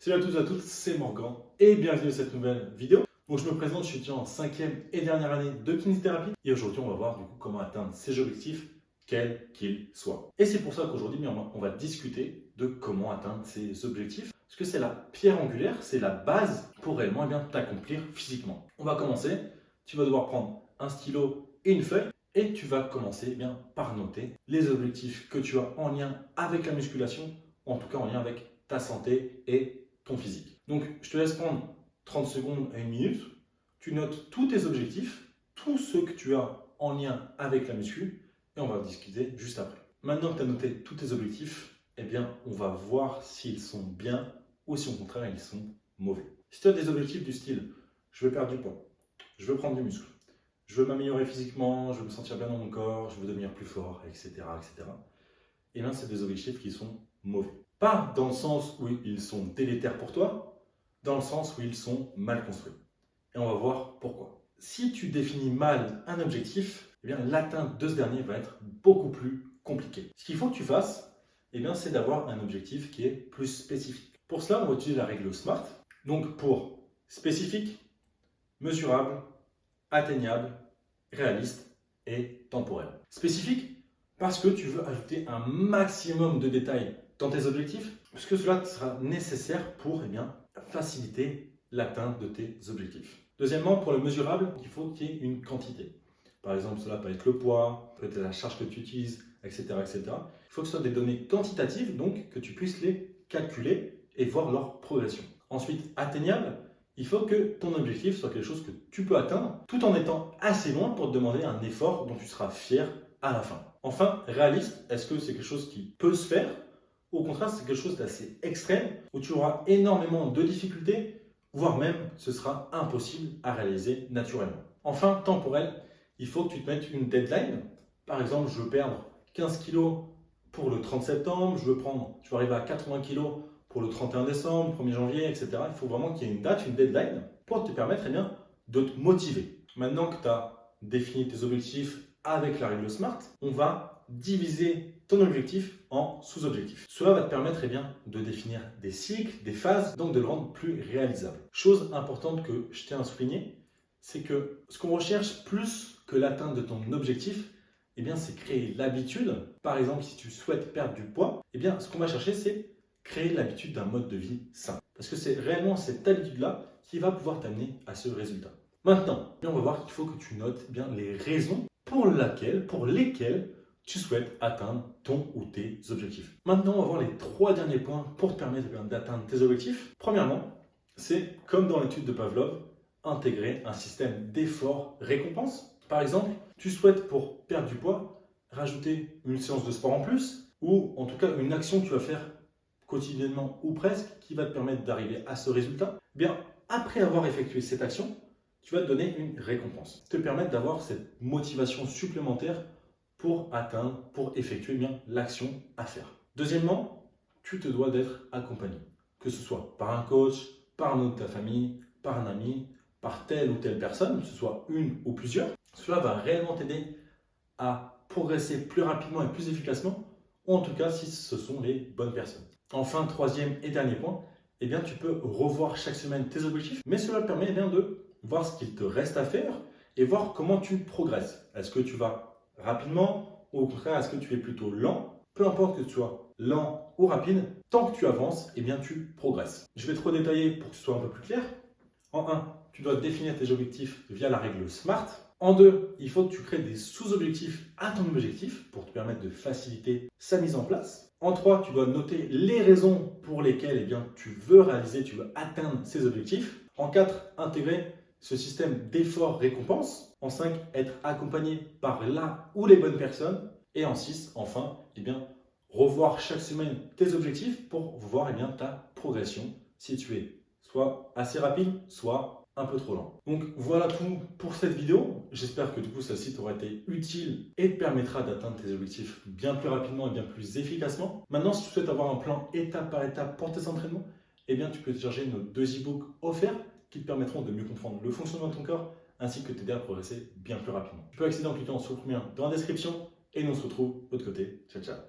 Salut à tous et à toutes, c'est Morgan et bienvenue dans cette nouvelle vidéo. Donc je me présente, je suis étudiant en 5e et dernière année de kinésithérapie et aujourd'hui on va voir du coup comment atteindre ces objectifs, quels qu'ils soient. Et c'est pour ça qu'aujourd'hui on va discuter de comment atteindre ces objectifs parce que c'est la pierre angulaire, c'est la base pour réellement t'accomplir physiquement. On va commencer, tu vas devoir prendre un stylo et une feuille et tu vas commencer par noter les objectifs que tu as en lien avec la musculation, en tout cas en lien avec ta santé et ton physique. Donc, je te laisse prendre 30 secondes à 1 minute. Tu notes tous tes objectifs, tous ceux que tu as en lien avec la muscu, et on va discuter juste après. Maintenant que tu as noté tous tes objectifs, eh bien, on va voir s'ils sont bien ou si au contraire ils sont mauvais. Si tu as des objectifs du style, je veux perdre du poids, je veux prendre du muscle, je veux m'améliorer physiquement, je veux me sentir bien dans mon corps, je veux devenir plus fort, etc., etc. Et bien, c'est des objectifs qui sont mauvais. Pas dans le sens où ils sont délétères pour toi, dans le sens où ils sont mal construits. Et on va voir pourquoi. Si tu définis mal un objectif, eh bien, l'atteinte de ce dernier va être beaucoup plus compliquée. Ce qu'il faut que tu fasses, eh bien, c'est d'avoir un objectif qui est plus spécifique. Pour cela, on va utiliser la règle SMART. Donc pour spécifique, mesurable, atteignable, réaliste et temporel. Spécifique, parce que tu veux ajouter un maximum de détails dans tes objectifs, parce que cela sera nécessaire pour faciliter l'atteinte de tes objectifs. Deuxièmement, pour le mesurable, il faut qu'il y ait une quantité. Par exemple, cela peut être le poids, peut être la charge que tu utilises, etc., etc. Il faut que ce soit des données quantitatives, donc que tu puisses les calculer et voir leur progression. Ensuite, atteignable, il faut que ton objectif soit quelque chose que tu peux atteindre tout en étant assez loin pour te demander un effort dont tu seras fier à la fin. Enfin, réaliste, est-ce que c'est quelque chose qui peut se faire? Au contraire, c'est quelque chose d'assez extrême où tu auras énormément de difficultés, voire même ce sera impossible à réaliser naturellement. Enfin, temporel, il faut que tu te mettes une deadline. Par exemple, je veux perdre 15 kg pour le 30 septembre, je veux arriver à 80 kg pour le 31 décembre, 1er janvier, etc. Il faut vraiment qu'il y ait une date, une deadline pour te permettre de te motiver. Maintenant que tu as défini tes objectifs avec la règle SMART, on va diviser ton objectif en sous-objectifs. Cela va te permettre de définir des cycles, des phases, donc de le rendre plus réalisable. Chose importante que je tiens à souligner, c'est que ce qu'on recherche plus que l'atteinte de ton objectif, c'est créer l'habitude. Par exemple, si tu souhaites perdre du poids, ce qu'on va chercher, c'est créer l'habitude d'un mode de vie sain. Parce que c'est réellement cette habitude-là qui va pouvoir t'amener à ce résultat. Maintenant, on va voir qu'il faut que tu notes les raisons pour lesquelles tu souhaites atteindre ton ou tes objectifs. Maintenant, on va voir les 3 derniers points pour te permettre d'atteindre tes objectifs. Premièrement, c'est comme dans l'étude de Pavlov, intégrer un système d'effort-récompense. Par exemple, tu souhaites pour perdre du poids, rajouter une séance de sport en plus ou en tout cas une action que tu vas faire quotidiennement ou presque qui va te permettre d'arriver à ce résultat. Après avoir effectué cette action, tu vas te donner une récompense, te permettre d'avoir cette motivation supplémentaire pour atteindre, pour effectuer l'action à faire. Deuxièmement, tu te dois d'être accompagné, que ce soit par un coach, par un membre de ta famille, par un ami, par telle ou telle personne, que ce soit une ou plusieurs. Cela va réellement t'aider à progresser plus rapidement et plus efficacement, ou en tout cas si ce sont les bonnes personnes. Enfin, troisième et dernier point, tu peux revoir chaque semaine tes objectifs, mais cela te permet de voir ce qu'il te reste à faire et voir comment tu progresses. Est-ce que tu vas rapidement ou au contraire, est-ce que tu es plutôt lent? Peu importe que tu sois lent ou rapide, tant que tu avances, tu progresses. Je vais te redétailler pour que ce soit un peu plus clair. En 1, tu dois définir tes objectifs via la règle SMART. En 2, il faut que tu crées des sous-objectifs à ton objectif pour te permettre de faciliter sa mise en place. En 3, tu dois noter les raisons pour lesquelles tu veux atteindre ces objectifs. En 4, intégrer ce système d'effort-récompense. En 5, être accompagné par la ou les bonnes personnes. Et en 6, enfin, revoir chaque semaine tes objectifs pour voir ta progression si tu es soit assez rapide, soit un peu trop lent. Donc voilà tout pour cette vidéo. J'espère que du coup celle-ci t'aura été utile et te permettra d'atteindre tes objectifs bien plus rapidement et bien plus efficacement. Maintenant, si tu souhaites avoir un plan étape par étape pour tes entraînements, tu peux télécharger nos 2 e-books offerts qui te permettront de mieux comprendre le fonctionnement de ton corps ainsi que t'aider à progresser bien plus rapidement. Tu peux accéder en cliquant sur le lien dans la description et nous on se retrouve de l'autre côté. Ciao, ciao.